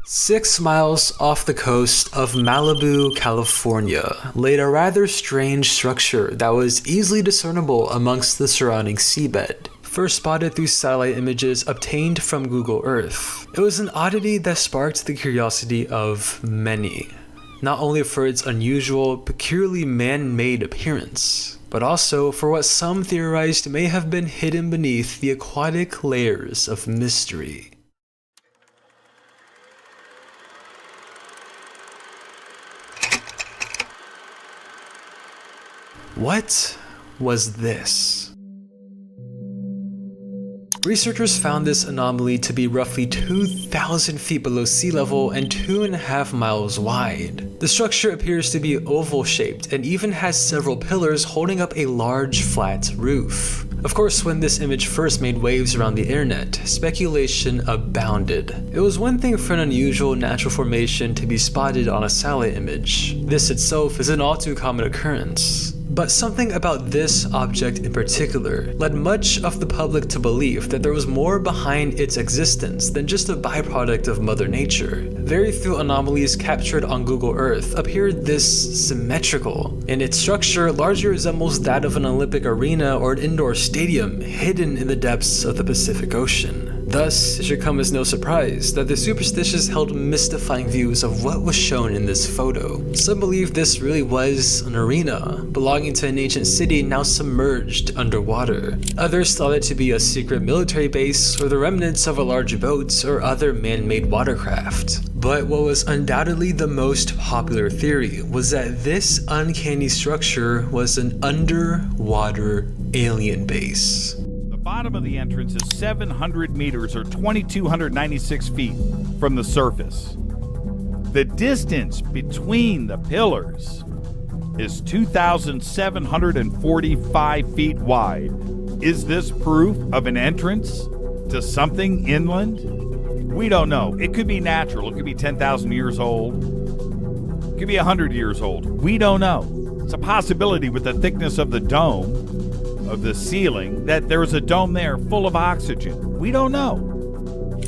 6 miles off the coast of Malibu, California, laid a rather strange structure that was easily discernible amongst the surrounding seabed. First spotted through satellite images obtained from Google Earth. It was an oddity that sparked the curiosity of many, not only for its unusual, peculiarly man-made appearance, but also for what some theorized may have been hidden beneath the aquatic layers of mystery. What was this? Researchers found this anomaly to be roughly 2,000 feet below sea level and 2.5 miles wide. The structure appears to be oval-shaped and even has several pillars holding up a large flat roof. Of course, when this image first made waves around the internet, speculation abounded. It was one thing for an unusual natural formation to be spotted on a satellite image. This itself is an all too common occurrence. But something about this object in particular led much of the public to believe that there was more behind its existence than just a byproduct of Mother Nature. Very few anomalies captured on Google Earth appeared this symmetrical, and its structure largely resembles that of an Olympic arena or an indoor stadium hidden in the depths of the Pacific Ocean. Thus, it should come as no surprise that the superstitious held mystifying views of what was shown in this photo. Some believe this really was an arena, belonging to an ancient city now submerged underwater. Others thought it to be a secret military base or the remnants of a large boat or other man-made watercraft. But what was undoubtedly the most popular theory was that this uncanny structure was an underwater alien base. The bottom of the entrance is 700 meters or 2,296 feet from the surface. The distance between the pillars is 2,745 feet wide. Is this proof of an entrance to something inland? We don't know. It could be natural. It could be 10,000 years old. It could be 100 years old. We don't know. It's a possibility with the thickness of the dome, of the ceiling, that there's a dome there full of oxygen. We don't know.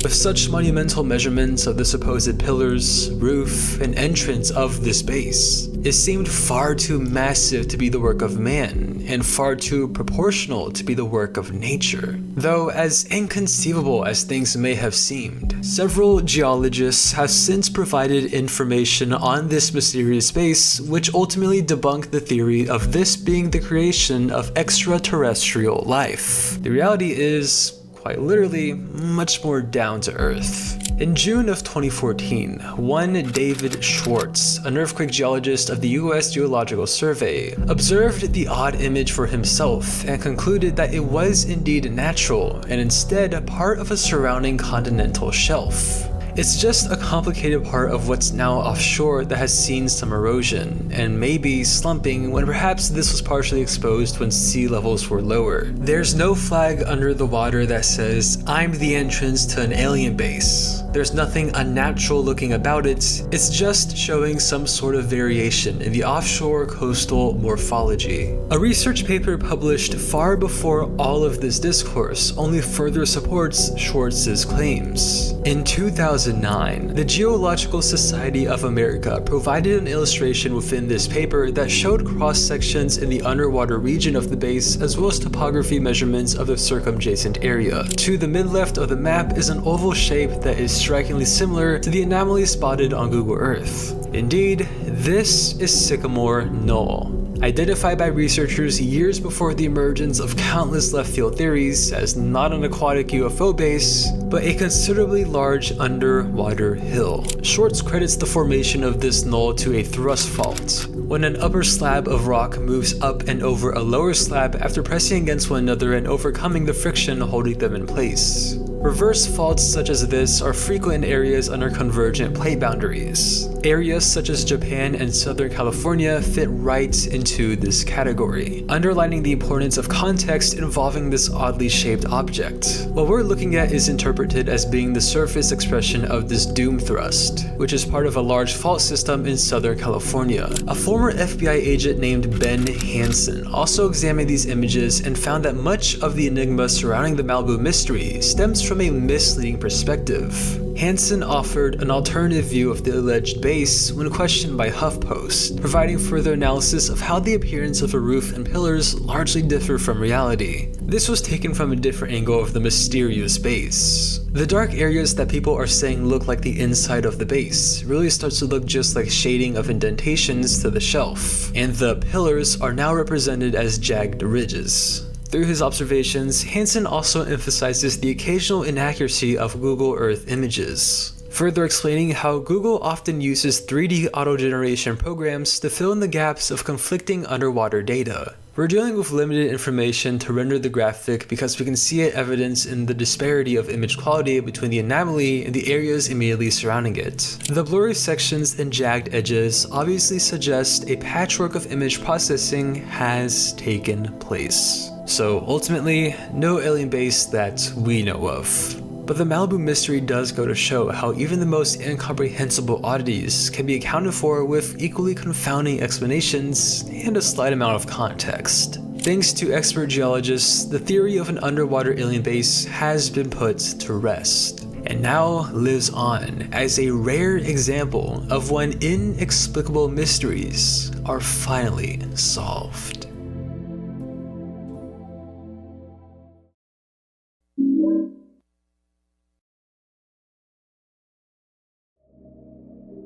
With such monumental measurements of the supposed pillars, roof, and entrance of this base, it seemed far too massive to be the work of man, and far too proportional to be the work of nature. Though, as inconceivable as things may have seemed, several geologists have since provided information on this mysterious base, which ultimately debunked the theory of this being the creation of extraterrestrial life. The reality is, quite literally, much more down to earth. In June of 2014, one David Schwartz, an earthquake geologist of the US Geological Survey, observed the odd image for himself and concluded that it was indeed natural and instead part of a surrounding continental shelf. It's just a complicated part of what's now offshore that has seen some erosion, and maybe slumping when perhaps this was partially exposed when sea levels were lower. There's no flag under the water that says, "I'm the entrance to an alien base." There's nothing unnatural looking about it, it's just showing some sort of variation in the offshore coastal morphology. A research paper published far before all of this discourse only further supports Schwartz's claims. In 2009, the Geological Society of America provided an illustration within this paper that showed cross-sections in the underwater region of the base as well as topography measurements of the circumjacent area. To the mid-left of the map is an oval shape that is strikingly similar to the anomaly spotted on Google Earth. Indeed, this is Sycamore Knoll, identified by researchers years before the emergence of countless left-field theories as not an aquatic UFO base, but a considerably large underwater hill. Schwartz credits the formation of this knoll to a thrust fault, when an upper slab of rock moves up and over a lower slab after pressing against one another and overcoming the friction holding them in place. Reverse faults such as this are frequent in areas under convergent plate boundaries. Areas such as Japan and Southern California fit right into this category, underlining the importance of context involving this oddly shaped object. What we're looking at is interpreted as being the surface expression of this doom thrust, which is part of a large fault system in Southern California. A former FBI agent named Ben Hansen also examined these images and found that much of the enigma surrounding the Malibu mystery stems from a misleading perspective. Hansen offered an alternative view of the alleged base when questioned by HuffPost, providing further analysis of how the appearance of a roof and pillars largely differ from reality. This was taken from a different angle of the mysterious base. The dark areas that people are saying look like the inside of the base really starts to look just like shading of indentations to the shelf, and the pillars are now represented as jagged ridges. Through his observations, Hansen also emphasizes the occasional inaccuracy of Google Earth images, further explaining how Google often uses 3D auto-generation programs to fill in the gaps of conflicting underwater data. We're dealing with limited information to render the graphic because we can see it evidenced in the disparity of image quality between the anomaly and the areas immediately surrounding it. The blurry sections and jagged edges obviously suggest a patchwork of image processing has taken place. So ultimately, no alien base that we know of. But the Malibu mystery does go to show how even the most incomprehensible oddities can be accounted for with equally confounding explanations and a slight amount of context. Thanks to expert geologists, the theory of an underwater alien base has been put to rest, and now lives on as a rare example of when inexplicable mysteries are finally solved.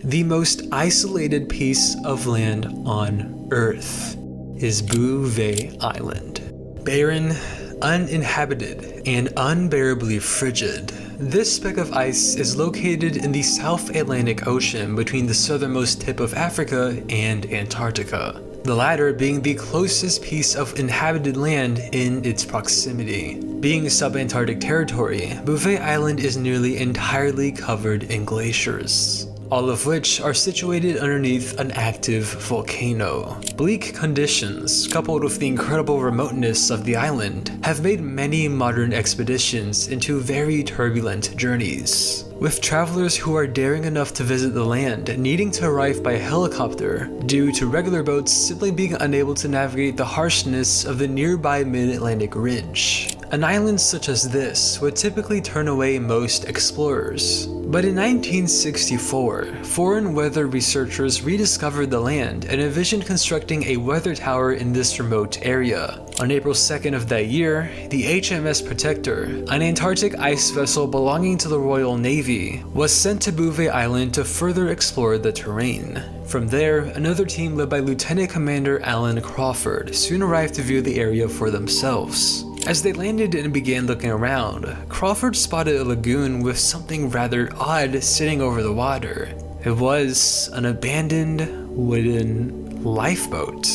The most isolated piece of land on Earth is Bouvet Island. Barren, uninhabited, and unbearably frigid, this speck of ice is located in the South Atlantic Ocean between the southernmost tip of Africa and Antarctica, the latter being the closest piece of inhabited land in its proximity. Being subantarctic territory, Bouvet Island is nearly entirely covered in glaciers, all of which are situated underneath an active volcano. Bleak conditions, coupled with the incredible remoteness of the island, have made many modern expeditions into very turbulent journeys, with travelers who are daring enough to visit the land needing to arrive by helicopter due to regular boats simply being unable to navigate the harshness of the nearby mid-Atlantic ridge. An island such as this would typically turn away most explorers. But in 1964, foreign weather researchers rediscovered the land and envisioned constructing a weather tower in this remote area. On April 2nd of that year, the HMS Protector, an Antarctic ice vessel belonging to the Royal Navy, was sent to Bouvet Island to further explore the terrain. From there, another team led by Lieutenant Commander Alan Crawford soon arrived to view the area for themselves. As they landed and began looking around, Crawford spotted a lagoon with something rather odd sitting over the water. It was an abandoned wooden lifeboat.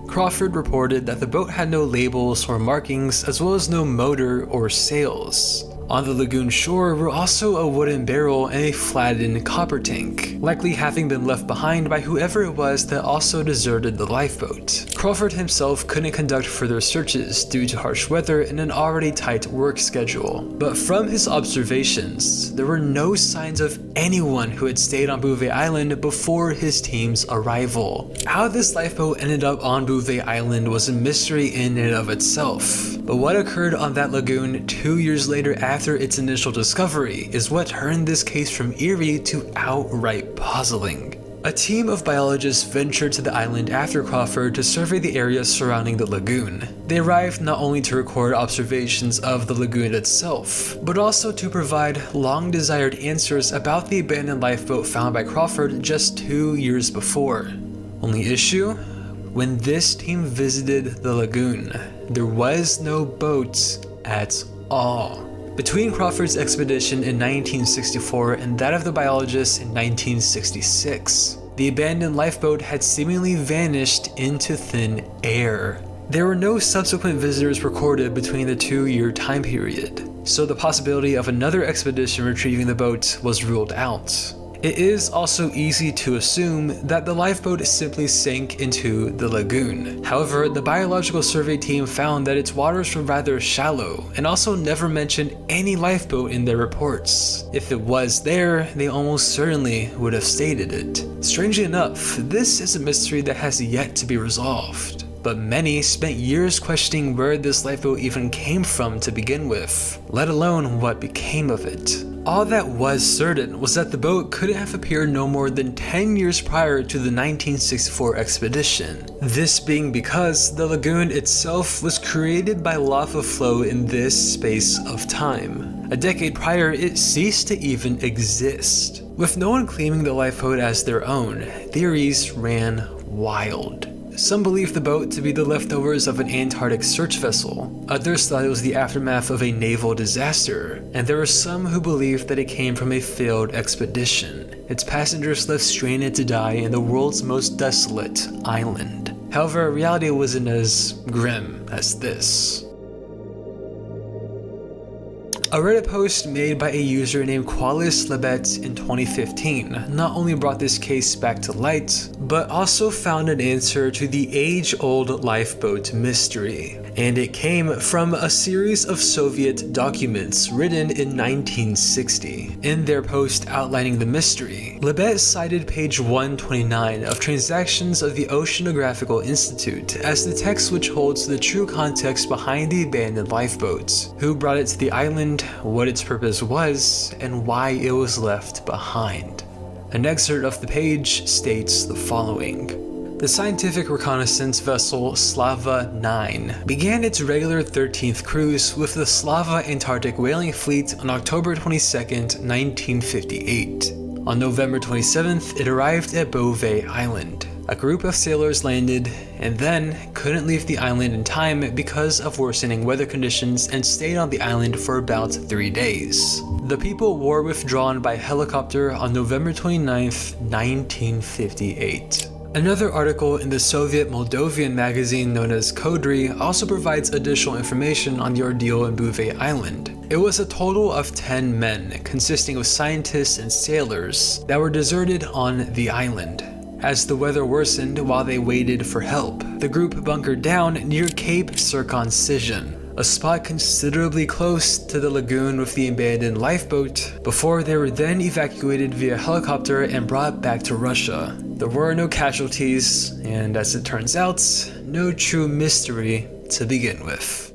Crawford reported that the boat had no labels or markings, as well as no motor or sails. On the lagoon shore were also a wooden barrel and a flattened copper tank, likely having been left behind by whoever it was that also deserted the lifeboat. Crawford himself couldn't conduct further searches due to harsh weather and an already tight work schedule, but from his observations, there were no signs of anyone who had stayed on Bouvet Island before his team's arrival. How this lifeboat ended up on Bouvet Island was a mystery in and of itself, but what occurred on that lagoon 2 years later after its initial discovery is what turned this case from eerie to outright puzzling. A team of biologists ventured to the island after Crawford to survey the area surrounding the lagoon. They arrived not only to record observations of the lagoon itself, but also to provide long-desired answers about the abandoned lifeboat found by Crawford just 2 years before. Only issue? When this team visited the lagoon, there was no boat at all. Between Crawford's expedition in 1964 and that of the biologists in 1966, the abandoned lifeboat had seemingly vanished into thin air. There were no subsequent visitors recorded between the 2-year time period, so the possibility of another expedition retrieving the boat was ruled out. It is also easy to assume that the lifeboat simply sank into the lagoon. However, the biological survey team found that its waters were rather shallow and also never mentioned any lifeboat in their reports. If it was there, they almost certainly would have stated it. Strangely enough, this is a mystery that has yet to be resolved, but many spent years questioning where this lifeboat even came from to begin with, let alone what became of it. All that was certain was that the boat couldn't have appeared no more than 10 years prior to the 1964 expedition. This being because the lagoon itself was created by lava flow in this space of time. A decade prior, it ceased to even exist. With no one claiming the lifeboat as their own, theories ran wild. Some believed the boat to be the leftovers of an Antarctic search vessel, others thought it was the aftermath of a naval disaster, and there were some who believed that it came from a failed expedition, its passengers left stranded to die in the world's most desolate island. However, reality wasn't as grim as this. A Reddit post made by a user named Qualis Lebet in 2015 not only brought this case back to light, but also found an answer to the age-old lifeboat mystery. And it came from a series of Soviet documents written in 1960. In their post outlining the mystery, Lebet cited page 129 of Transactions of the Oceanographical Institute as the text which holds the true context behind the abandoned lifeboat, who brought it to the island, what its purpose was, and why it was left behind. An excerpt of the page states the following. The scientific reconnaissance vessel Slava 9 began its regular 13th cruise with the Slava Antarctic Whaling Fleet on October 22, 1958. On November 27th, it arrived at Beauvais Island. A group of sailors landed and then couldn't leave the island in time because of worsening weather conditions and stayed on the island for about 3 days. The people were withdrawn by helicopter on November 29, 1958. Another article in the Soviet Moldovan magazine known as Kodry also provides additional information on the ordeal in Beauvais Island. It was a total of 10 men, consisting of scientists and sailors, that were deserted on the island. As the weather worsened while they waited for help, the group bunkered down near Cape Circumcision, a spot considerably close to the lagoon with the abandoned lifeboat, before they were then evacuated via helicopter and brought back to Russia. There were no casualties, and as it turns out, no true mystery to begin with.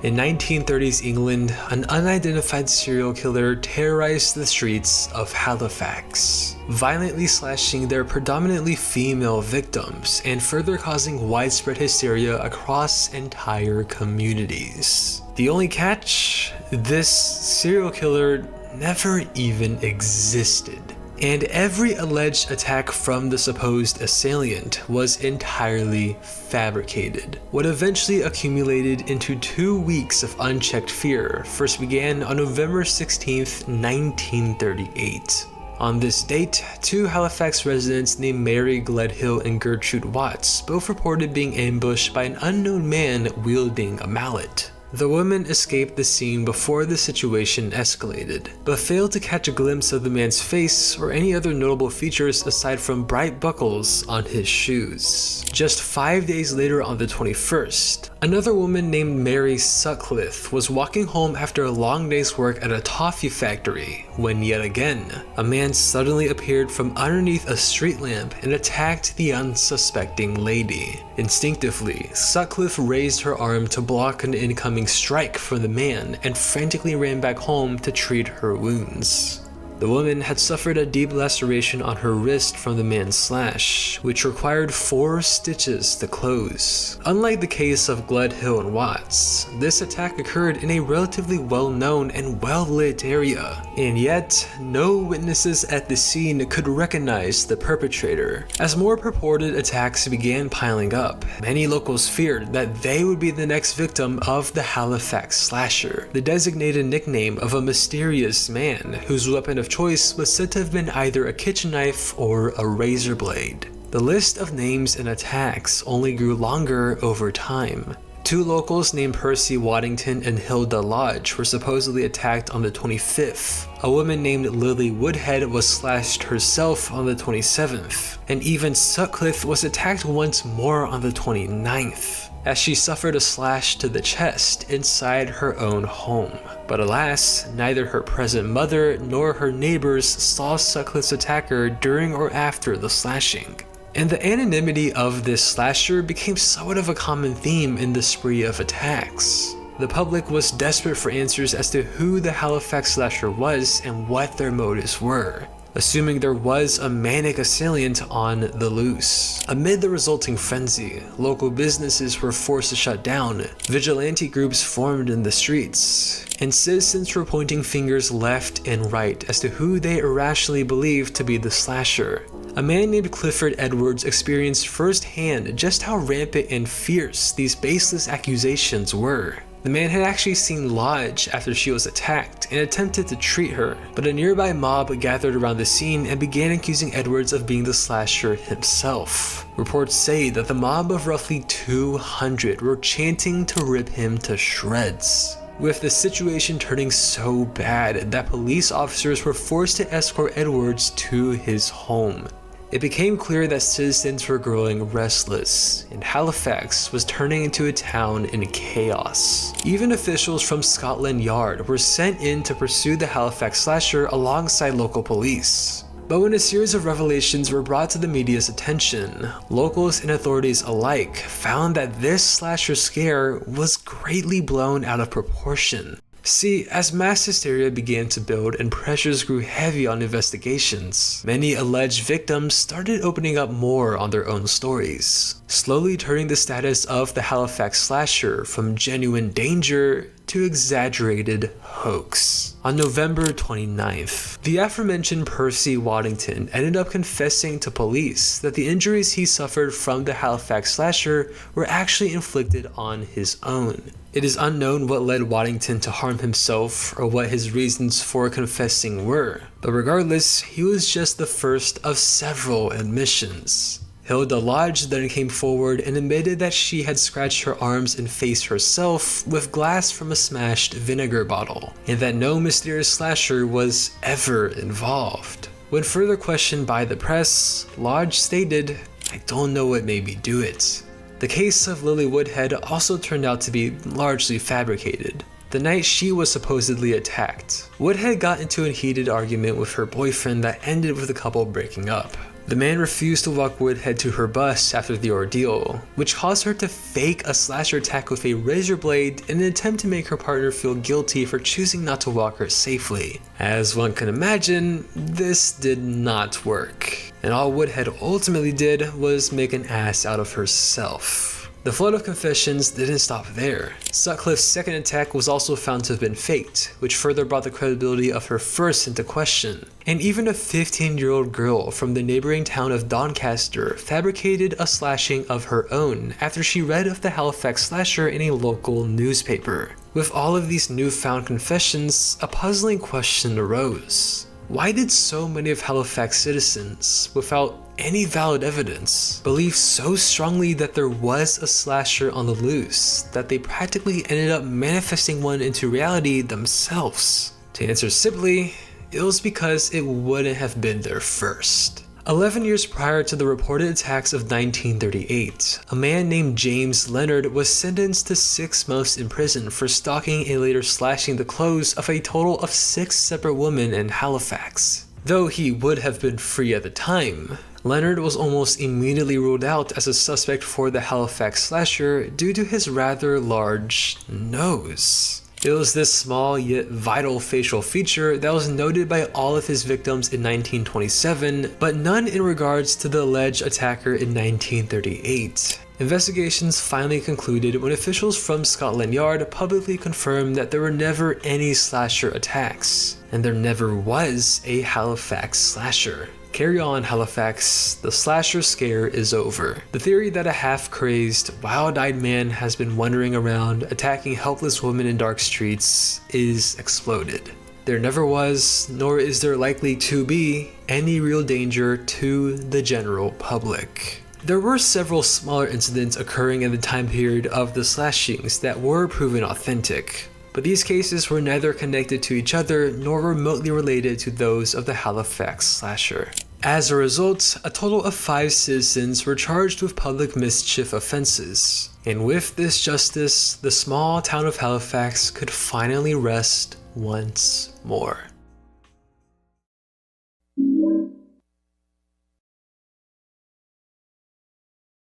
In 1930s England, an unidentified serial killer terrorized the streets of Halifax, violently slashing their predominantly female victims and further causing widespread hysteria across entire communities. The only catch? This serial killer never even existed. And every alleged attack from the supposed assailant was entirely fabricated. What eventually accumulated into 2 weeks of unchecked fear first began on November 16, 1938. On this date, 2 Halifax residents named Mary Gledhill and Gertrude Watts both reported being ambushed by an unknown man wielding a mallet. The women escaped the scene before the situation escalated, but failed to catch a glimpse of the man's face or any other notable features aside from bright buckles on his shoes. Just 5 days later, on the 21st, another woman named Mary Sutcliffe was walking home after a long day's work at a toffee factory when yet again, a man suddenly appeared from underneath a street lamp and attacked the unsuspecting lady. Instinctively, Sutcliffe raised her arm to block an incoming strike from the man and frantically ran back home to treat her wounds. The woman had suffered a deep laceration on her wrist from the man's slash, which required 4 stitches to close. Unlike the case of Gledhill and Watts, this attack occurred in a relatively well-known and well-lit area, and yet no witnesses at the scene could recognize the perpetrator. As more purported attacks began piling up, many locals feared that they would be the next victim of the Halifax slasher, the designated nickname of a mysterious man whose weapon of choice was said to have been either a kitchen knife or a razor blade. The list of names and attacks only grew longer over time. 2 locals named Percy Waddington and Hilda Lodge were supposedly attacked on the 25th. A woman named Lily Woodhead was slashed herself on the 27th, and even Sutcliffe was attacked once more on the 29th. as she suffered a slash to the chest inside her own home. But alas, neither her present mother nor her neighbors saw Sutcliffe's attacker during or after the slashing. And the anonymity of this slasher became somewhat of a common theme in the spree of attacks. The public was desperate for answers as to who the Halifax slasher was and what their motives were, assuming there was a manic assailant on the loose. Amid the resulting frenzy, local businesses were forced to shut down, vigilante groups formed in the streets, and citizens were pointing fingers left and right as to who they irrationally believed to be the slasher. A man named Clifford Edwards experienced firsthand just how rampant and fierce these baseless accusations were. The man had actually seen Lodge after she was attacked and attempted to treat her, but a nearby mob gathered around the scene and began accusing Edwards of being the slasher himself. Reports say that the mob of roughly 200 were chanting to rip him to shreds, with the situation turning so bad that police officers were forced to escort Edwards to his home. It became clear that citizens were growing restless, and Halifax was turning into a town in chaos. Even officials from Scotland Yard were sent in to pursue the Halifax slasher alongside local police. But when a series of revelations were brought to the media's attention, locals and authorities alike found that this slasher scare was greatly blown out of proportion. See, as mass hysteria began to build and pressures grew heavy on investigations, many alleged victims started opening up more on their own stories, slowly turning the status of the Halifax slasher from genuine danger to exaggerated hoax. On November 29th, the aforementioned Percy Waddington ended up confessing to police that the injuries he suffered from the Halifax slasher were actually inflicted on his own. It is unknown what led Waddington to harm himself or what his reasons for confessing were, but regardless, he was just the first of several admissions. Hilda Lodge then came forward and admitted that she had scratched her arms and face herself with glass from a smashed vinegar bottle, and that no mysterious slasher was ever involved. When further questioned by the press, Lodge stated, "I don't know what made me do it." The case of Lily Woodhead also turned out to be largely fabricated. The night she was supposedly attacked, Woodhead got into a heated argument with her boyfriend that ended with the couple breaking up. The man refused to walk Woodhead to her bus after the ordeal, which caused her to fake a slasher attack with a razor blade in an attempt to make her partner feel guilty for choosing not to walk her safely. As one can imagine, this did not work, and all Woodhead ultimately did was make an ass out of herself. The flood of confessions didn't stop there. Sutcliffe's second attack was also found to have been faked, which further brought the credibility of her first into question. And even a 15-year-old girl from the neighboring town of Doncaster fabricated a slashing of her own after she read of the Halifax slasher in a local newspaper. With all of these newfound confessions, a puzzling question arose. Why did so many of Halifax citizens, without any valid evidence, believe so strongly that there was a slasher on the loose that they practically ended up manifesting one into reality themselves? To answer simply, it was because it wouldn't have been there first. 11 years prior to the reported attacks of 1938, a man named James Leonard was sentenced to 6 months in prison for stalking and later slashing the clothes of a total of 6 separate women in Halifax. Though he would have been free at the time, Leonard was almost immediately ruled out as a suspect for the Halifax slasher due to his rather large nose. It was this small yet vital facial feature that was noted by all of his victims in 1927, but none in regards to the alleged attacker in 1938. Investigations finally concluded when officials from Scotland Yard publicly confirmed that there were never any slasher attacks, and there never was a Halifax slasher. Carry on, Halifax, the slasher scare is over. The theory that a half-crazed, wild-eyed man has been wandering around attacking helpless women in dark streets is exploded. There never was, nor is there likely to be, any real danger to the general public. There were several smaller incidents occurring in the time period of the slashings that were proven authentic, but these cases were neither connected to each other nor remotely related to those of the Halifax slasher. As a result, a total of 5 citizens were charged with public mischief offenses, And with this justice, the small town of Halifax could finally rest once more.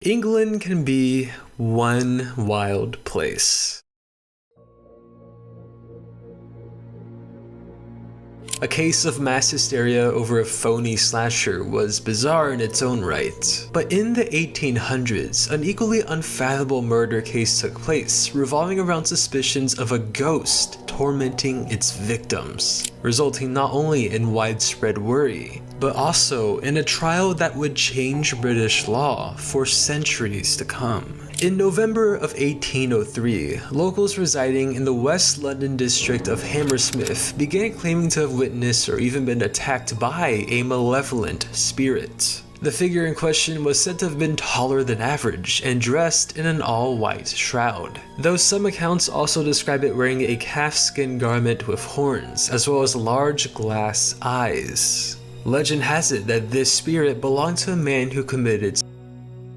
England can be one wild place. A case of mass hysteria over a phony slasher was bizarre in its own right. But in the 1800s, an equally unfathomable murder case took place, revolving around suspicions of a ghost tormenting its victims, resulting not only in widespread worry, but also in a trial that would change British law for centuries to come. In November of 1803, locals residing in the West London district of Hammersmith began claiming to have witnessed or even been attacked by a malevolent spirit. The figure in question was said to have been taller than average and dressed in an all-white shroud, though some accounts also describe it wearing a calfskin garment with horns, as well as large glass eyes. Legend has it that this spirit belonged to a man who committed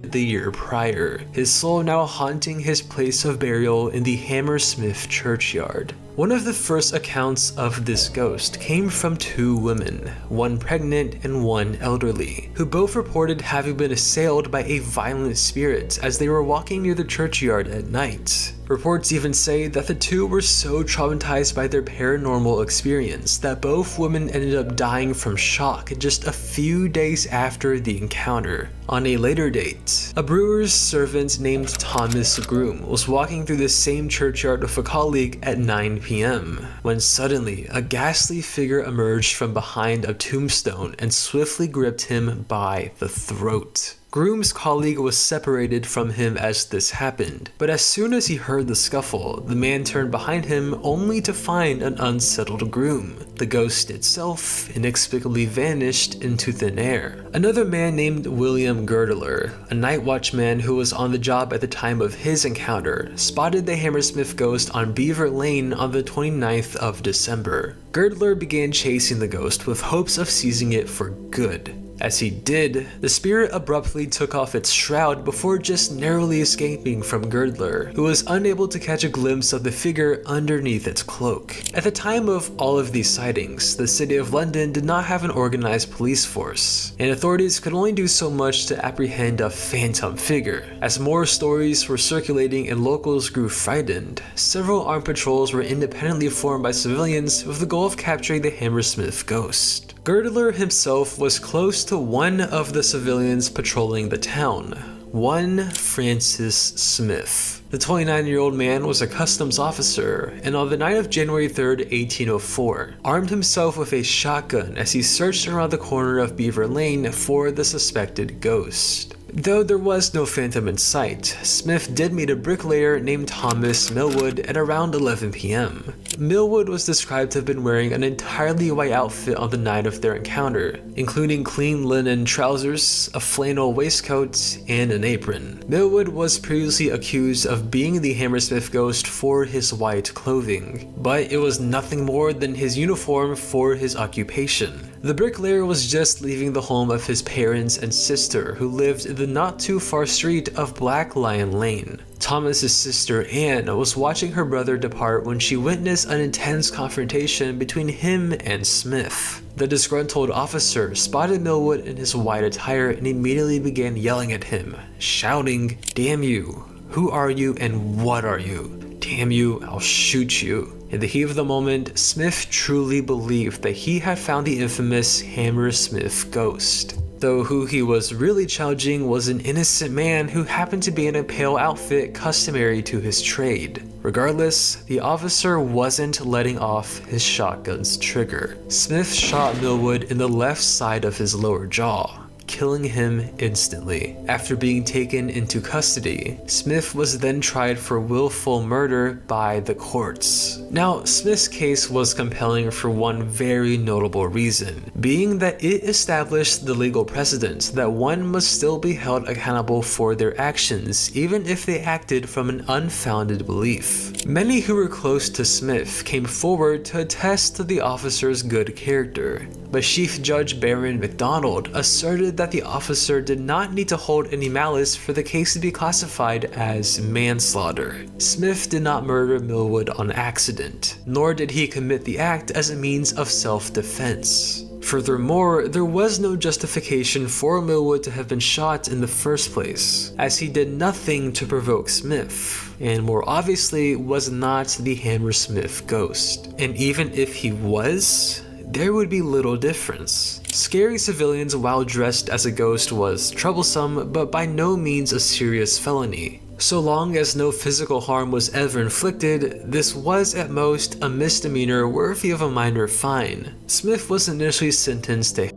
the year prior, his soul now haunting his place of burial in the Hammersmith churchyard. One of the first accounts of this ghost came from two women, one pregnant and one elderly, who both reported having been assailed by a violent spirit as they were walking near the churchyard at night. Reports even say that the two were so traumatized by their paranormal experience that both women ended up dying from shock just a few days after the encounter. On a later date, a brewer's servant named Thomas Groom was walking through the same churchyard with a colleague at 9 p.m. when suddenly a ghastly figure emerged from behind a tombstone and swiftly gripped him by the throat. Groom's colleague was separated from him as this happened, but as soon as he heard the scuffle, the man turned behind him only to find an unsettled Groom. The ghost itself inexplicably vanished into thin air. Another man named William Girdler, a night watchman who was on the job at the time of his encounter, spotted the Hammersmith ghost on Beaver Lane on the 29th of December. Girdler began chasing the ghost with hopes of seizing it for good. As he did, the spirit abruptly took off its shroud before just narrowly escaping from Girdler, who was unable to catch a glimpse of the figure underneath its cloak. At the time of all of these sightings, the City of London did not have an organized police force, and authorities could only do so much to apprehend a phantom figure. As more stories were circulating and locals grew frightened, several armed patrols were independently formed by civilians with the goal of capturing the Hammersmith ghost. Girdler himself was close to one of the civilians patrolling the town, one Francis Smith. The 29-year-old man was a customs officer, and on the night of January 3rd, 1804, armed himself with a shotgun as he searched around the corner of Beaver Lane for the suspected ghost. Though there was no phantom in sight, Smith did meet a bricklayer named Thomas Millwood at around 11 p.m. Millwood was described to have been wearing an entirely white outfit on the night of their encounter, including clean linen trousers, a flannel waistcoat, and an apron. Millwood was previously accused of being the Hammersmith ghost for his white clothing, but it was nothing more than his uniform for his occupation. The bricklayer was just leaving the home of his parents and sister, who lived in the not too far street of Black Lion Lane. Thomas's sister Anne was watching her brother depart when she witnessed an intense confrontation between him and Smith. The disgruntled officer spotted Millwood in his white attire and immediately began yelling at him, shouting, "Damn you! Who are you and what are you? Damn you, I'll shoot you." In the heat of the moment, Smith truly believed that he had found the infamous Hammersmith ghost, though who he was really challenging was an innocent man who happened to be in a pale outfit customary to his trade. Regardless, the officer wasn't letting off his shotgun's trigger. Smith shot Millwood in the left side of his lower jaw, killing him instantly. After being taken into custody, Smith was then tried for willful murder by the courts. Now, Smith's case was compelling for one very notable reason, being that it established the legal precedent that one must still be held accountable for their actions, even if they acted from an unfounded belief. Many who were close to Smith came forward to attest to the officer's good character, but Chief Judge Baron MacDonald asserted that the officer did not need to hold any malice for the case to be classified as manslaughter. Smith did not murder Millwood on accident, nor did he commit the act as a means of self-defense. Furthermore, there was no justification for Millwood to have been shot in the first place, as he did nothing to provoke Smith, and more obviously was not the Hammersmith ghost. And even if he was, there would be little difference. Scaring civilians while dressed as a ghost was troublesome, but by no means a serious felony. So long as no physical harm was ever inflicted, this was at most a misdemeanor worthy of a minor fine. Smith was initially sentenced to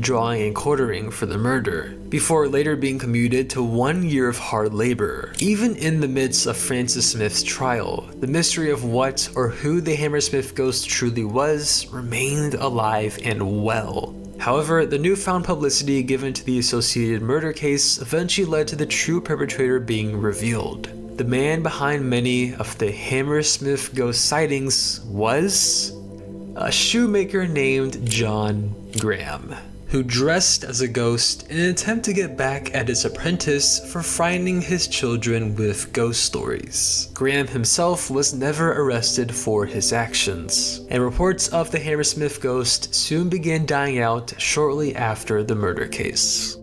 drawing and quartering for the murder, before later being commuted to 1 year of hard labor. Even in the midst of Francis Smith's trial, the mystery of what or who the Hammersmith ghost truly was remained alive and well. However, the newfound publicity given to the associated murder case eventually led to the true perpetrator being revealed. The man behind many of the Hammersmith ghost sightings was a shoemaker named John Graham, who dressed as a ghost in an attempt to get back at his apprentice for frightening his children with ghost stories. Graham himself was never arrested for his actions, and reports of the Hammersmith ghost soon began dying out shortly after the murder case.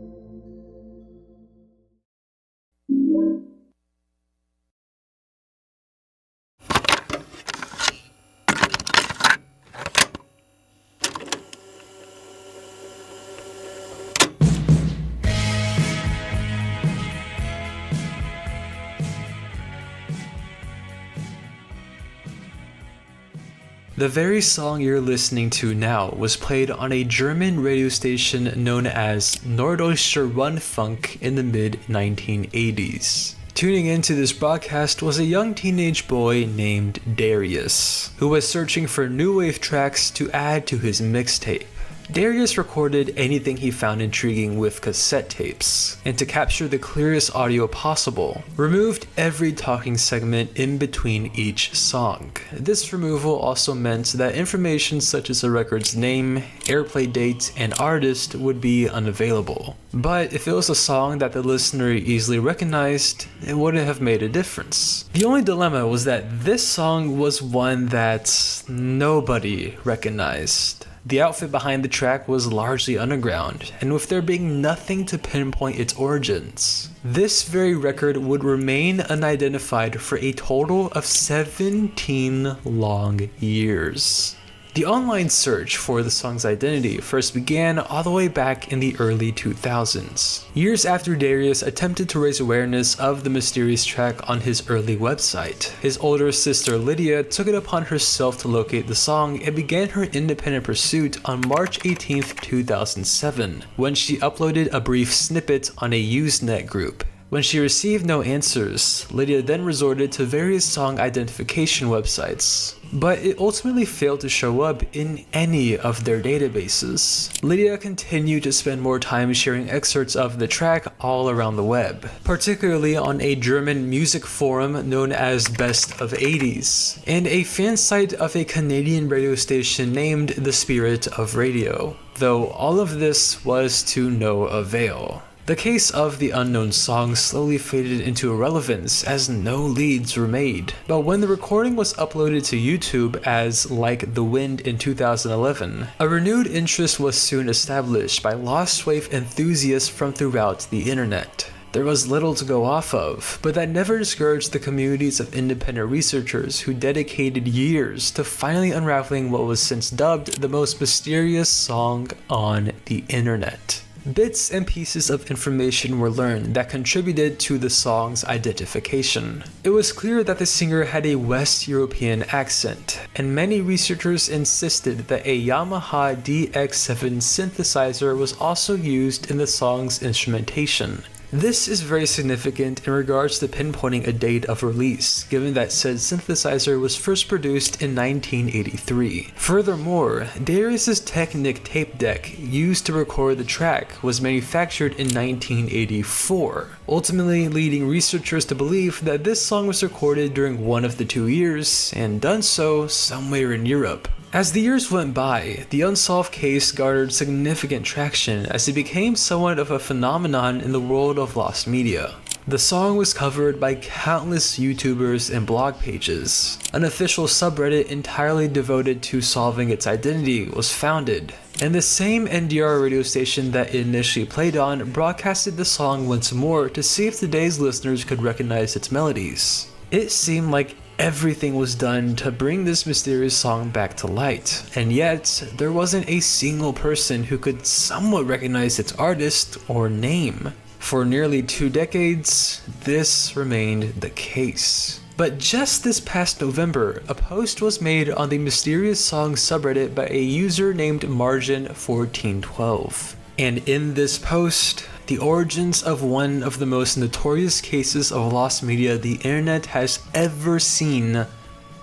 The very song you're listening to now was played on a German radio station known as Norddeutscher Rundfunk in the mid-1980s. Tuning into this broadcast was a young teenage boy named Darius, who was searching for new wave tracks to add to his mixtape. Darius recorded anything he found intriguing with cassette tapes, and to capture the clearest audio possible, removed every talking segment in between each song. This removal also meant that information such as a record's name, airplay date, and artist would be unavailable. But if it was a song that the listener easily recognized, it wouldn't have made a difference. The only dilemma was that this song was one that nobody recognized. The outfit behind the track was largely underground, and with there being nothing to pinpoint its origins, this very record would remain unidentified for a total of 17 long years. The online search for the song's identity first began all the way back in the early 2000s, years after Darius attempted to raise awareness of the mysterious track on his early website. His older sister Lydia took it upon herself to locate the song and began her independent pursuit on March 18, 2007, when she uploaded a brief snippet on a Usenet group. When she received no answers, Lydia then resorted to various song identification websites, but it ultimately failed to show up in any of their databases. Lydia continued to spend more time sharing excerpts of the track all around the web, particularly on a German music forum known as Best of 80s, and a fan site of a Canadian radio station named The Spirit of Radio, though all of this was to no avail. The case of the unknown song slowly faded into irrelevance as no leads were made, but when the recording was uploaded to YouTube as Like the Wind in 2011, a renewed interest was soon established by lost wave enthusiasts from throughout the internet. There was little to go off of, but that never discouraged the communities of independent researchers who dedicated years to finally unraveling what was since dubbed the most mysterious song on the internet. Bits and pieces of information were learned that contributed to the song's identification. It was clear that the singer had a West European accent, and many researchers insisted that a Yamaha DX7 synthesizer was also used in the song's instrumentation. This is very significant in regards to pinpointing a date of release, given that said synthesizer was first produced in 1983. Furthermore, Darius's Technic tape deck used to record the track was manufactured in 1984, ultimately leading researchers to believe that this song was recorded during one of the 2 years, and done so somewhere in Europe. As the years went by, the unsolved case garnered significant traction as it became somewhat of a phenomenon in the world of lost media. The song was covered by countless YouTubers and blog pages. An official subreddit entirely devoted to solving its identity was founded, and the same NDR radio station that it initially played on broadcasted the song once more to see if today's listeners could recognize its melodies. It seemed like everything was done to bring this mysterious song back to light, and yet there wasn't a single person who could somewhat recognize its artist or name. For nearly 2 decades, this remained the case. But just this past November, a post was made on the mysterious song subreddit by a user named Margin1412. And in this post, the origins of one of the most notorious cases of lost media the internet has ever seen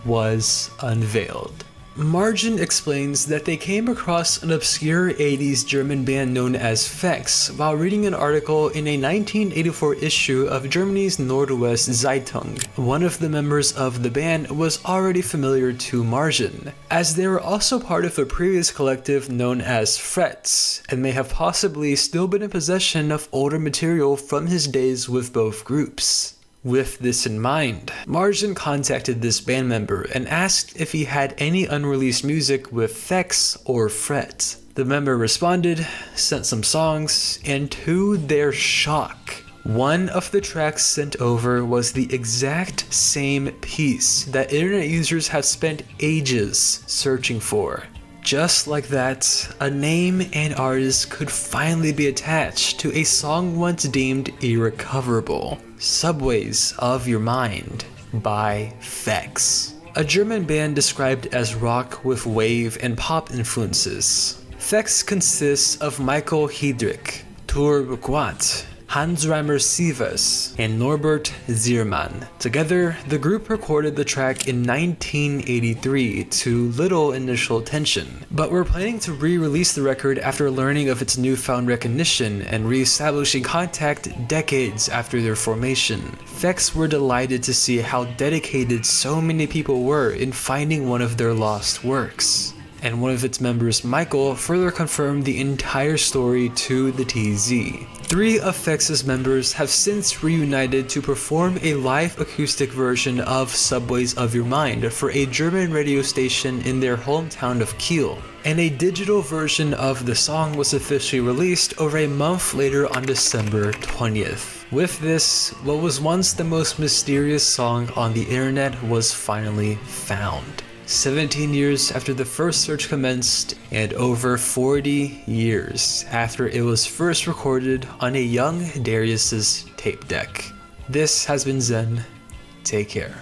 was unveiled. Margin explains that they came across an obscure 80s German band known as Halifax while reading an article in a 1984 issue of Germany's Nordwest Zeitung. One of the members of the band was already familiar to Margin, as they were also part of a previous collective known as Frets, and may have possibly still been in possession of older material from his days with both groups. With this in mind, Margin contacted this band member and asked if he had any unreleased music with Halifax or Fret. The member responded, sent some songs, and to their shock, one of the tracks sent over was the exact same piece that internet users have spent ages searching for. Just like that, a name and artist could finally be attached to a song once deemed irrecoverable. Subways of Your Mind by Halifax, a German band described as rock with wave and pop influences. Halifax consists of Michael Hedrick, Tur Buquat, Hans Reimer Sievers, and Norbert Ziermann. Together, the group recorded the track in 1983 to little initial attention, but were planning to re-release the record after learning of its newfound recognition and re-establishing contact decades after their formation. Halifax were delighted to see how dedicated so many people were in finding one of their lost works. And one of its members, Michael, further confirmed the entire story to the TZ. 3 of Halifax's members have since reunited to perform a live acoustic version of Subways of Your Mind for a German radio station in their hometown of Kiel, and a digital version of the song was officially released over a month later on December 20th. With this, what was once the most mysterious song on the internet was finally found. 17 years after the first search commenced, and over 40 years after it was first recorded on a young Darius's tape deck. This has been Zen. Take care.